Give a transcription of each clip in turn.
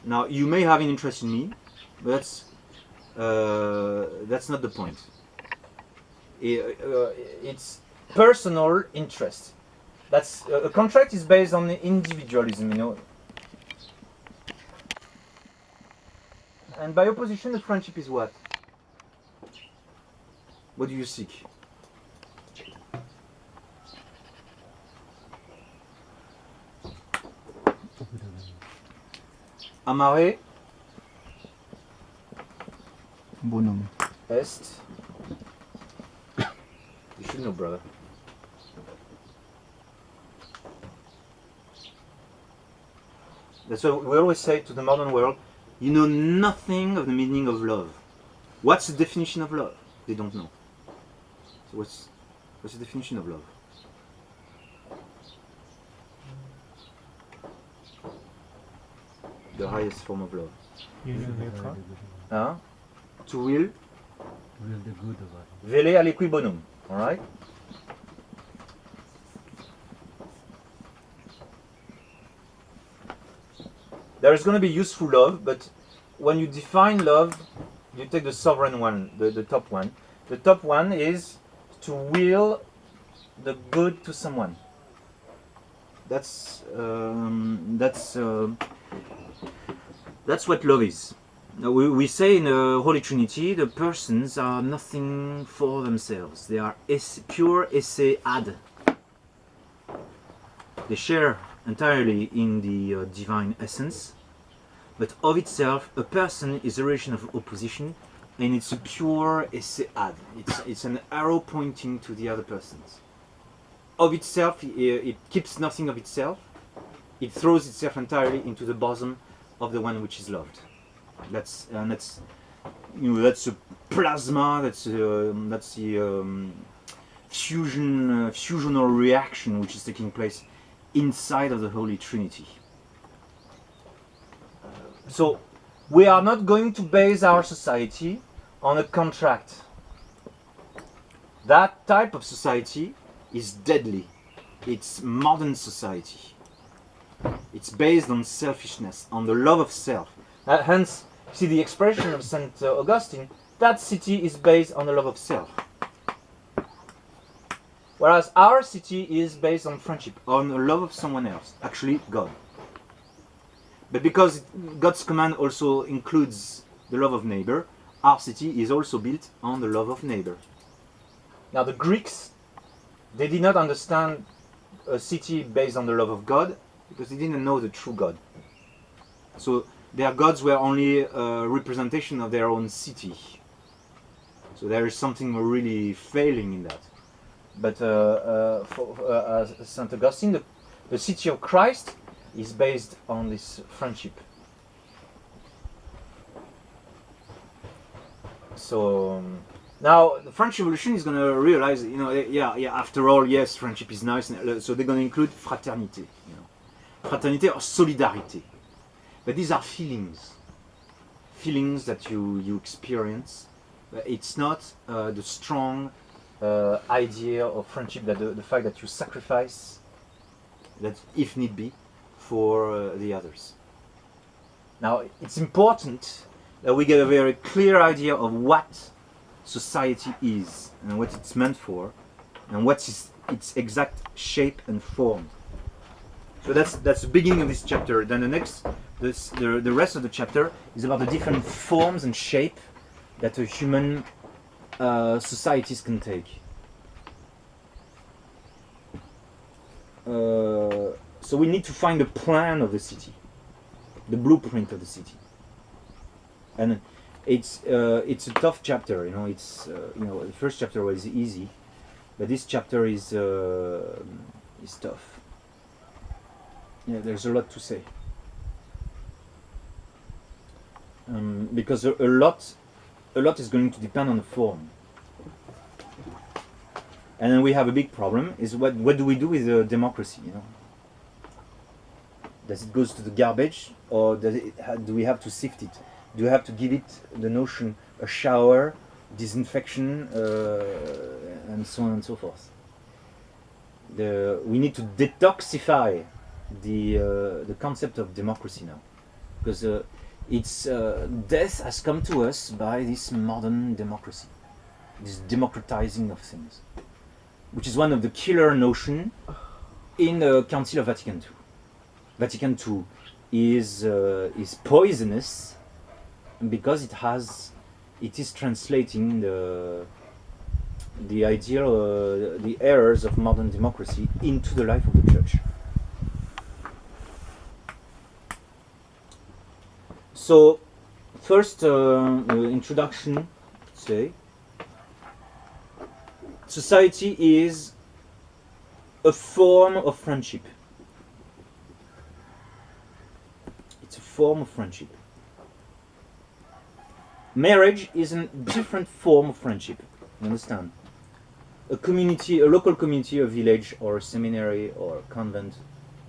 Now you may have an interest in me, but that's not the point. It's personal interest. That's a contract is based on individualism, you know. And by opposition, the friendship is what? What do you seek? Amare Bonhomme. est. You should know, brother. That's what we always say to the modern world. You know nothing of the meaning of love. What's the definition of love? They don't know. So what's the definition of love? The highest form of love. Huh? To will the good of it. vele aliqui bonum. Alright? There is going to be useful love, but when you define love, you take the sovereign one, the top one. The top one is to will the good to someone. That's what love is. We say in the Holy Trinity, the persons are nothing for themselves. They are pure esse ad. They share entirely in the divine essence, but of itself, a person is a relation of opposition, and it's a pure esse ad. It's an arrow pointing to the other persons. Of itself, it keeps nothing of itself. It throws itself entirely into the bosom of the one which is loved. That's a plasma. That's the fusional reaction which is taking place inside of the Holy Trinity. So we are not going to base our society on a contract. That type of society is deadly. It's modern society. It's based on selfishness, on the love of self. Hence, see the expression of St. Augustine, that city is based on the love of self. Whereas our city is based on friendship, on the love of someone else, actually God. But because God's command also includes the love of neighbor, our city is also built on the love of neighbor. Now the Greeks, they did not understand a city based on the love of God because they didn't know the true God. So their gods were only a representation of their own city. So there is something really failing in that. But for St. Augustine, the city of Christ is based on this friendship. So now the French Revolution is going to realize, after all, yes, friendship is nice. So they're going to include fraternité, fraternité or solidarité. But these are feelings that you experience. It's not the strong idea of friendship, that the fact that you sacrifice, that if need be, for the others. Now it's important that we get a very clear idea of what society is and what it's meant for, and what is its exact shape and form. So that's the beginning of this chapter. Then the rest of the chapter is about the different forms and shape that a human societies can take. So we need to find a plan of the city, the blueprint of the city, and it's a tough chapter. The first chapter was easy, but this chapter is tough. Yeah, there's a lot to say, because a lot is going to depend on the form. And then we have a big problem: is what do we do with democracy? Does it goes to the garbage, or do we have to sift it? Do we have to give it the notion a shower, disinfection, and so on and so forth? We need to detoxify the concept of democracy now. because its death has come to us by this modern democracy, this democratizing of things, which is one of the killer notion in the Council of Vatican II. Vatican II is poisonous because it is translating the ideal, the errors of modern democracy into the life of the church. So, first introduction, say, society is a form of friendship. It's a form of friendship. Marriage is a different form of friendship. You understand? A community, a local community, a village, or a seminary, or a convent,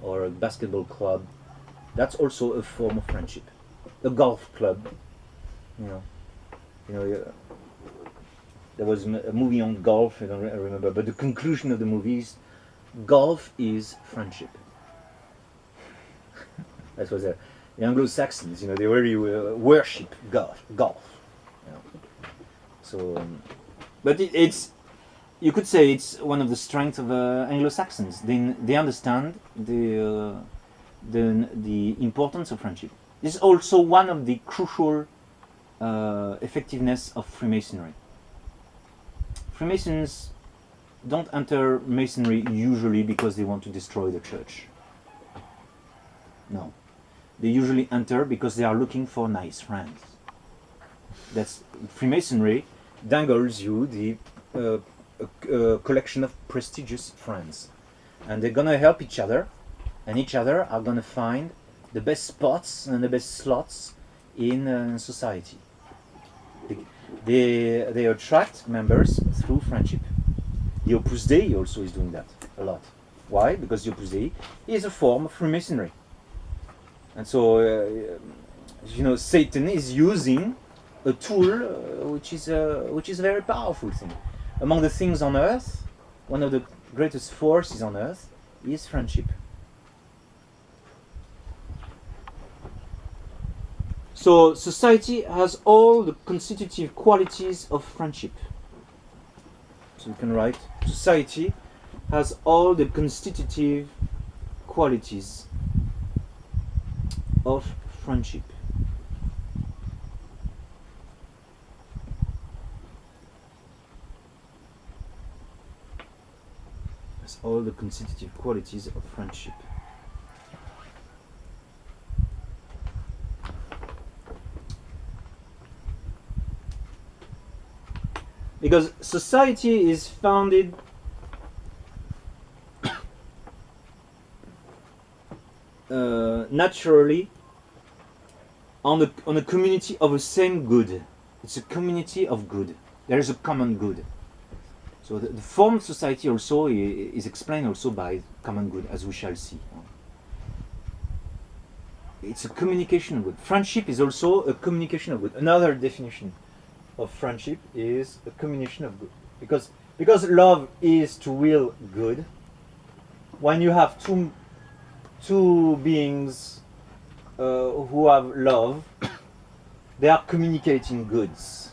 or a basketball club, that's also a form of friendship. A golf club, there was a movie on golf, I don't remember, but the conclusion of the movie is golf is friendship. That was the Anglo-Saxons, they really worship golf. So, but it's, you could say it's one of the strengths of Anglo-Saxons. They understand the importance of friendship. This is also one of the crucial effectiveness of Freemasonry. Freemasons don't enter Masonry usually because they want to destroy the church. No. They usually enter because they are looking for nice friends. That's Freemasonry dangles you the collection of prestigious friends. And they're gonna help each other, and each other are gonna find the best spots and the best slots in society. They attract members through friendship. The Opus Dei also is doing that a lot. Why? Because the Opus Dei is a form of Freemasonry. And so, Satan is using a tool which is a very powerful thing. Among the things on earth, one of the greatest forces on earth is friendship. So society has all the constitutive qualities of friendship. So you can write, society has all the constitutive qualities of friendship. Has all the constitutive qualities of friendship. Because society is founded naturally on a community of the same good. It's a community of good. There is a common good. So the form of society also is explained also by common good, as we shall see. It's a communication of good. Friendship is also a communication of good. Another definition of friendship is a communication of good, because love is to will good. When you have two beings who have love, they are communicating goods.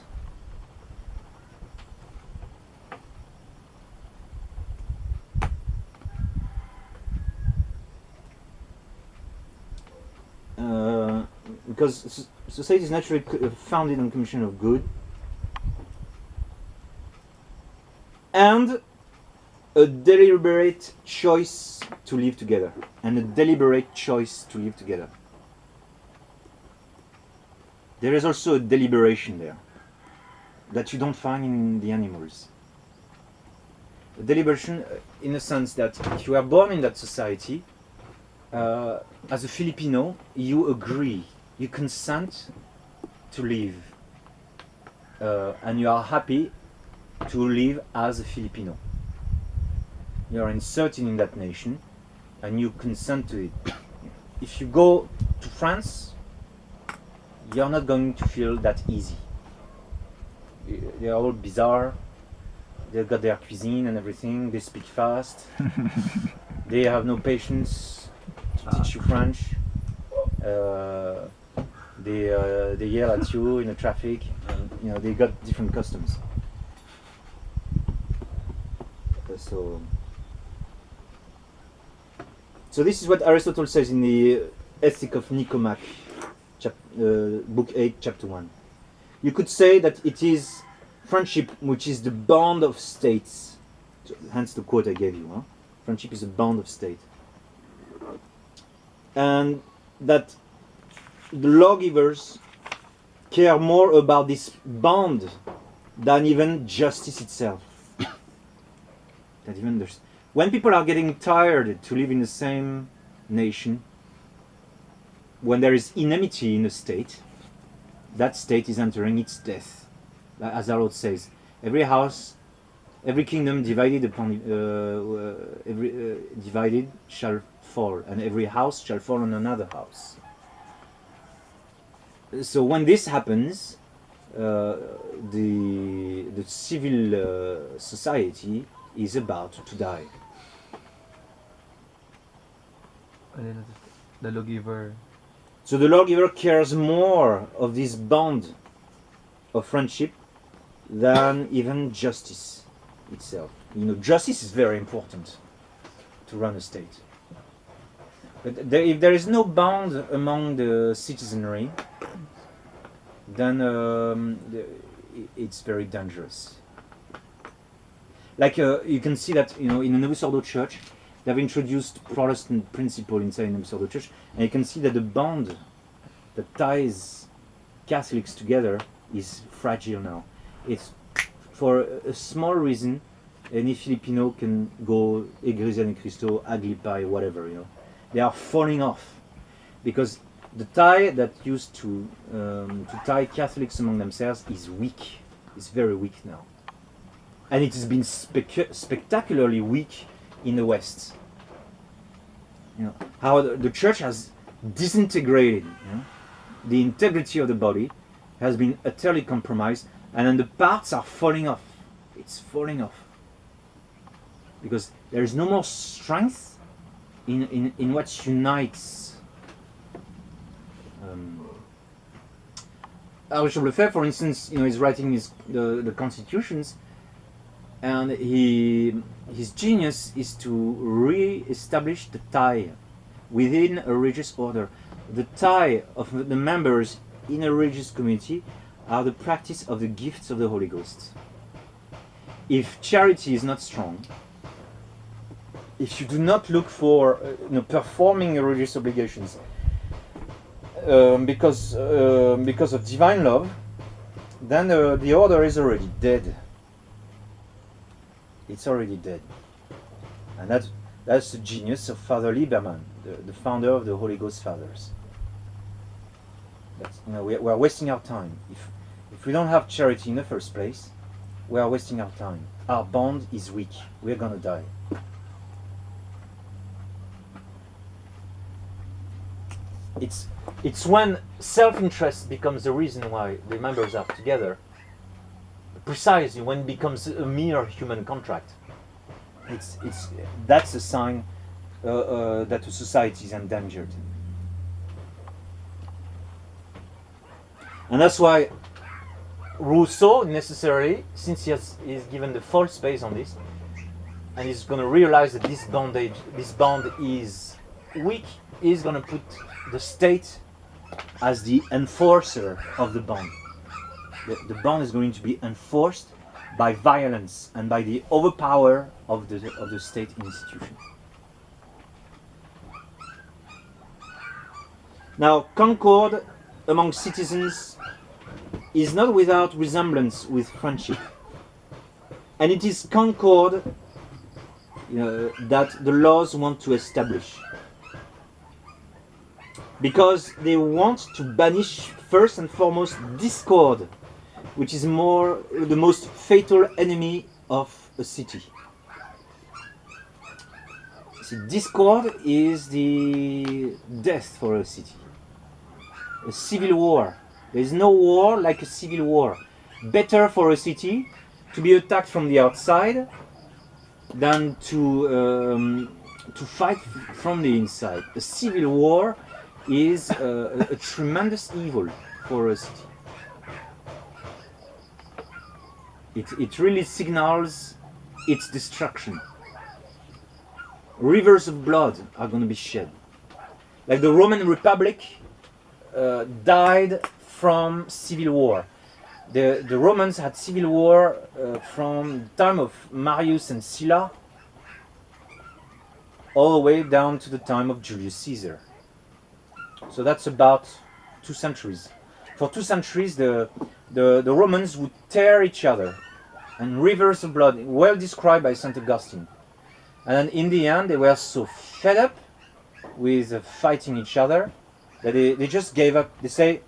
Because society is naturally founded on communication of good, and a deliberate choice to live together. And a deliberate choice to live together. There is also a deliberation there that you don't find in the animals. A deliberation in the sense that if you are born in that society, as a Filipino, you agree, you consent to live, and you are happy to live as a Filipino. You are inserted in that nation and you consent to it. If you go to France, you're not going to feel that easy. They are all bizarre, they've got their cuisine and everything, they speak fast, they have no patience to teach you French. They yell at you in the traffic, and you know they got different customs. So this is what Aristotle says in the Ethic of Nicomach, book 8, chapter 1. You could say that it is friendship which is the bond of states. So, hence the quote I gave you. Huh? Friendship is a bond of state. And that the lawgivers care more about this bond than even justice itself. That even when people are getting tired to live in the same nation, when there is enmity in a state, that state is entering its death. As our Lord says, every house, every kingdom divided divided shall fall, and every house shall fall on another house. So when this happens, the civil society is about to die. And then the lawgiver. So the lawgiver cares more of this bond of friendship than even justice itself. You know, justice is very important to run a state. But if there is no bond among the citizenry, then it's very dangerous. Like you can see that, you know, in the Novus Ordo Church, they have introduced Protestant principle inside the Novus Ordo Church, and you can see that the bond that ties Catholics together is fragile now. It's for a small reason. Any Filipino can go Iglesia ni Cristo, Aglipa, whatever, you know. They are falling off because the tie that used to tie Catholics among themselves is weak. It's very weak now, and it has been spectacularly weak in the West. You know how the Church has disintegrated. You know? The integrity of the body has been utterly compromised, and then the parts are falling off. It's falling off because there is no more strength in what unites. Archbishop Lefebvre, for instance, you know, is writing the constitutions, and his genius is to re-establish the tie within a religious order. The tie of the members in a religious community are the practice of the gifts of the Holy Ghost. If charity is not strong, if you do not look for performing your religious obligations because of divine love, then the order is already dead. It's already dead, and that's the genius of Father Lieberman, the founder of the Holy Ghost Fathers. You know, we are wasting our time if we don't have charity in the first place. We are wasting our time. Our bond is weak. We're gonna die. It's when self-interest becomes the reason why the members are together, precisely when it becomes a mere human contract. That's a sign that a society is endangered. And that's why Rousseau necessarily, since he's given the false space on this, and he's going to realize that this bond is weak, he's going to put the state as the enforcer of the bond. The bond is going to be enforced by violence and by the overpower of the state institution. Now, concord among citizens is not without resemblance with friendship, and it is concord that the laws want to establish, because they want to banish first and foremost discord, which is the most fatal enemy of a city. See, discord is the death for a city. A civil war. There is no war like a civil war. Better for a city to be attacked from the outside than to fight from the inside. A civil war is a tremendous evil for a city. It really signals its destruction. Rivers of blood are going to be shed. Like the Roman Republic died from civil war. The Romans had civil war from the time of Marius and Sylla all the way down to the time of Julius Caesar. So that's about 2 centuries. For 2 centuries, the Romans would tear each other, and rivers of blood, well described by St. Augustine. And then in the end, they were so fed up with fighting each other that they just gave up. They say,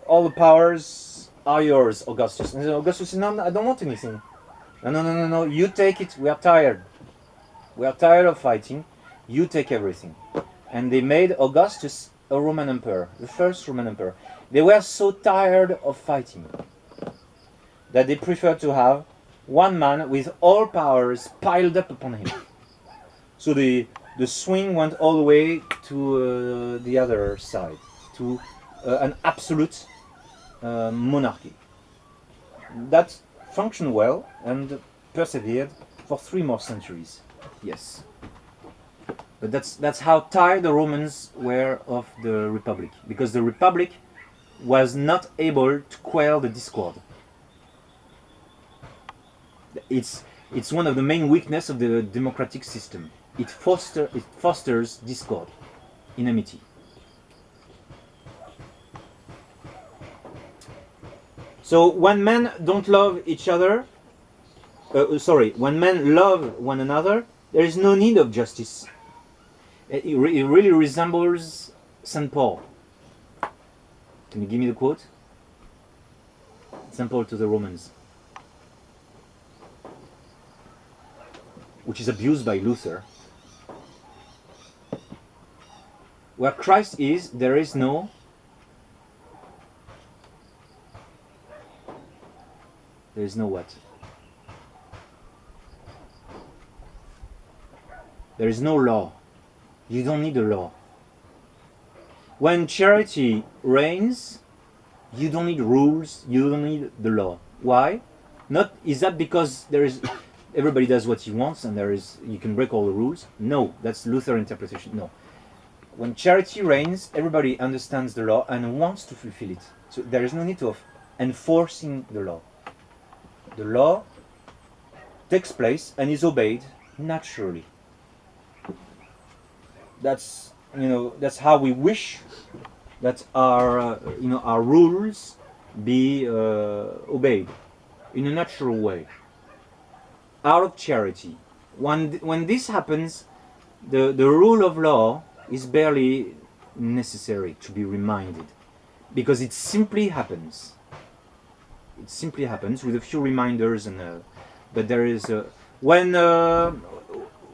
all the powers are yours, Augustus. And Augustus said, no, I don't want anything. No, you take it, we are tired. We are tired of fighting, you take everything. And they made Augustus a Roman emperor, the first Roman emperor. They were so tired of fighting that they preferred to have one man with all powers piled up upon him. So the swing went all the way to the other side, to an absolute monarchy. That functioned well and persevered for 3 more centuries. Yes. But that's how tired the Romans were of the Republic, because the Republic was not able to quell the discord. It's one of the main weaknesses of the democratic system. It fosters discord, enmity. So when men don't love each other, when men love one another, there is no need of justice. It really resembles St. Paul. Can you give me the quote? St. Paul to the Romans, which is abused by Luther. Where Christ is, there is no what? There is no law. You don't need a law. When charity reigns, you don't need rules, you don't need the law. Why? Is that because everybody does what he wants and you can break all the rules? No, that's Luther interpretation. No. When charity reigns, everybody understands the law and wants to fulfill it. So there is no need of enforcing the law. The law takes place and is obeyed naturally. That's how we wish that our rules be obeyed in a natural way, out of charity. When this happens, the rule of law is barely necessary to be reminded, because it simply happens. It simply happens with a few reminders, but there is when the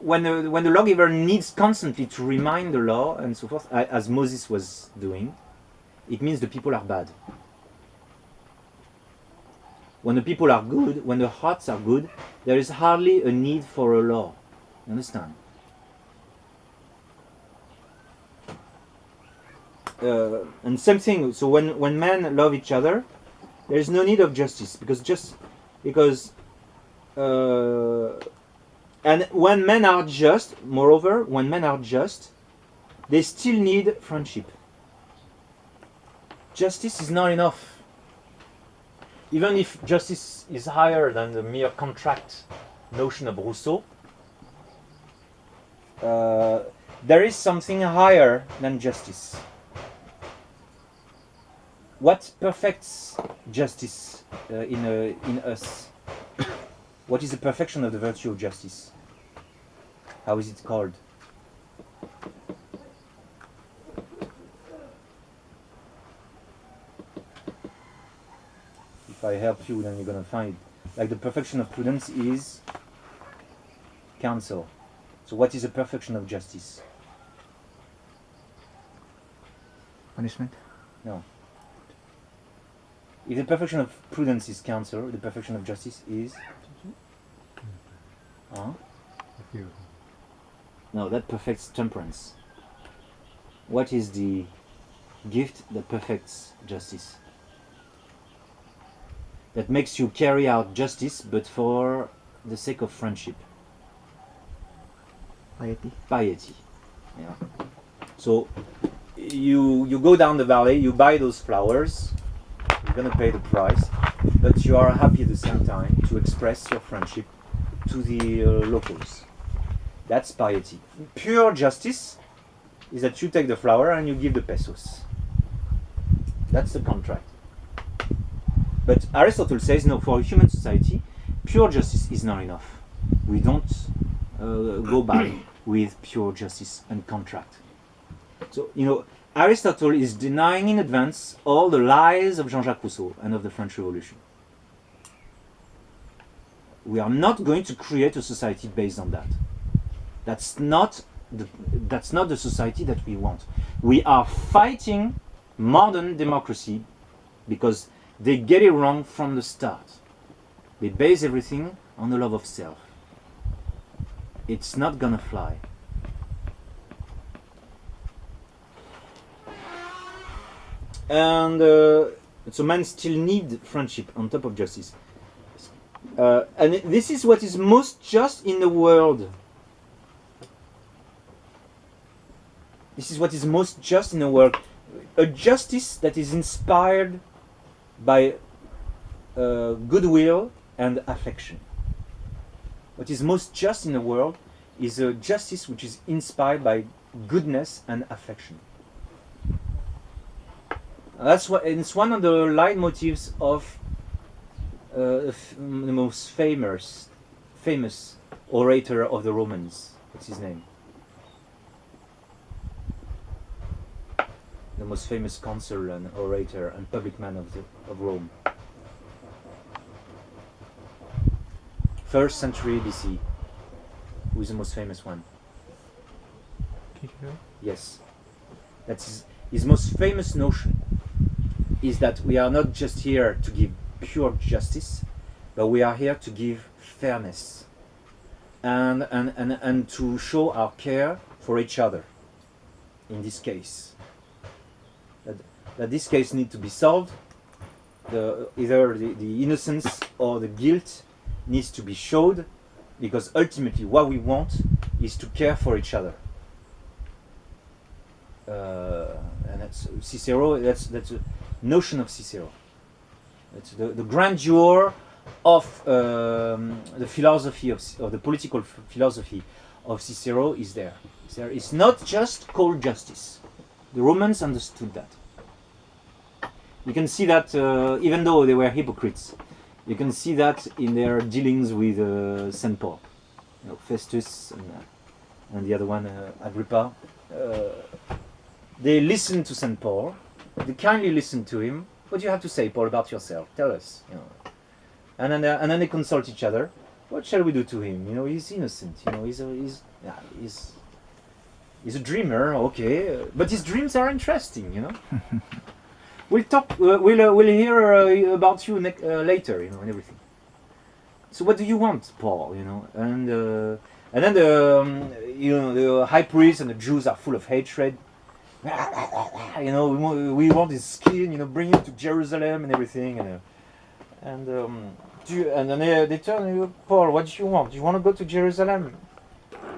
lawgiver needs constantly to remind the law and so forth, as Moses was doing, it means the people are bad. When the people are good, when the hearts are good, there is hardly a need for a law. You understand? And same thing. So when men love each other, there is no need of justice, and when men are just, moreover, when men are just, they still need friendship. Justice is not enough. Even if justice is higher than the mere contract notion of Rousseau, there is something higher than justice. What perfects justice in us? What is the perfection of the virtue of justice? How is it called? If I help you, then you're going to find it. Like the perfection of prudence is counsel. So what is the perfection of justice? Punishment? No. If the perfection of prudence is counsel, the perfection of justice is? Huh? No, that perfects temperance. what is the gift that perfects justice? That makes you carry out justice, but for the sake of friendship. Piety. Piety. Yeah. So you go down the valley, you buy those flowers, you're gonna pay the price, but you are happy at the same time to express your friendship to the locals. That's piety. Pure justice is that you take the flower and you give the pesos. That's the contract. But Aristotle says no, for a human society, pure justice is not enough. We don't go by with pure justice and contract. So, you know, Aristotle is denying in advance all the lies of Jean-Jacques Rousseau and of the French Revolution. We are not going to create a society based on that. That's not the society that we want. We are fighting modern democracy because they get it wrong from the start. They base everything on the love of self. It's not gonna fly. And so men still need friendship on top of justice. And this is what is most just in the world. This is what is most just in the world. A justice that is inspired by goodwill and affection. What is most just in the world is a justice which is inspired by goodness and affection. That's what it's one of the leitmotifs of the most famous orator of the Romans. What's his name? The most famous consul and orator and public man of Rome. 1st century BC. Who is the most famous one? Cicero? Yes. That's his most famous notion. Is that we are not just here to give pure justice, but we are here to give fairness and to show our care for each other. In this case, that this case needs to be solved. Either the innocence or the guilt needs to be showed, because ultimately what we want is to care for each other. And that's Cicero. That's a notion of Cicero. It's the grandeur of the philosophy of the political philosophy of Cicero is there. It's not just cold justice. The Romans understood that. You can see that even though they were hypocrites, you can see that in their dealings with St. Paul. You know, Festus and the other one, Agrippa. They listened to St. Paul. They kindly listened to him. What do you have to say, Paul, about yourself? Tell us. You know. And then they consult each other. What shall we do to him? You know, he's innocent. You know, he's a dreamer. Okay, but his dreams are interesting. You know. We'll talk. We'll hear about you later. You know, and everything. So what do you want, Paul? You know, and then the high priest and the Jews are full of hatred. You know, we want his skin. You know, bring him to Jerusalem and everything. And then they turn, Paul, what do you want? Do you want to go to Jerusalem?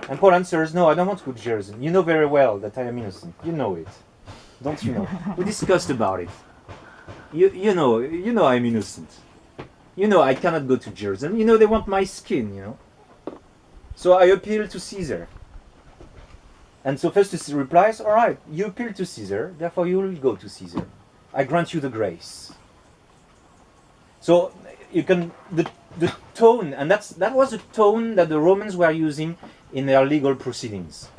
And Paul answers, no, I don't want to go to Jerusalem. You know very well that I am innocent. You know it. Don't you know? We discussed about it. You know I'm innocent. You know I cannot go to Jerusalem. You know they want my skin, you know. So I appeal to Caesar. And so Festus replies, all right, you appeal to Caesar, therefore you will go to Caesar. I grant you the grace. So you can the tone, and that was a tone that the Romans were using in their legal proceedings.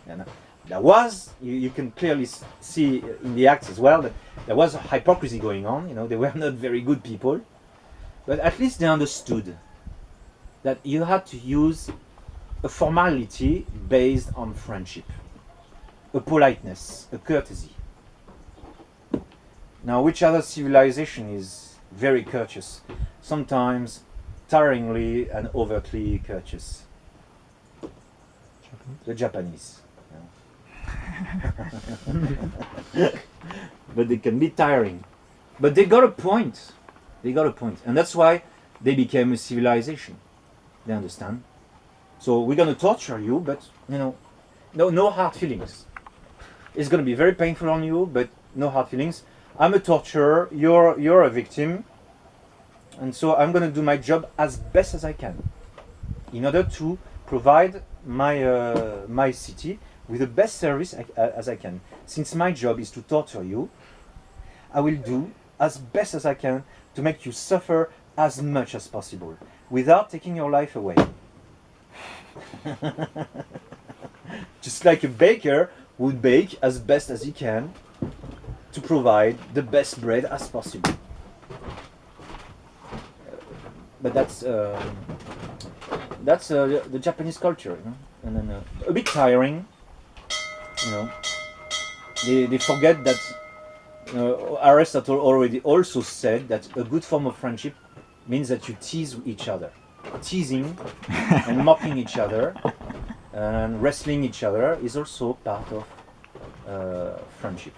And there was, you can clearly see in the acts as well, that there was a hypocrisy going on. You know, they were not very good people, but at least they understood that you had to use a formality based on friendship, a politeness, a courtesy. Now, which other civilization is very courteous? Sometimes tiringly and overtly courteous. Japanese? The Japanese. Yeah. But they can be tiring. But they got a point. They got a point. And that's why they became a civilization. They understand? So we're going to torture you, but, you know, no hard feelings. It's going to be very painful on you, but no hard feelings. I'm a torturer, you're a victim, and so I'm going to do my job as best as I can in order to provide my city with the best service as I can. Since my job is to torture you, I will do as best as I can to make you suffer as much as possible without taking your life away. Just like a baker would bake as best as he can to provide the best bread as possible. But that's the Japanese culture, you know, and then a bit tiring. You know, they forget that Aristotle already also said that a good form of friendship means that you tease each other, teasing and mocking each other and wrestling each other is also part of friendship.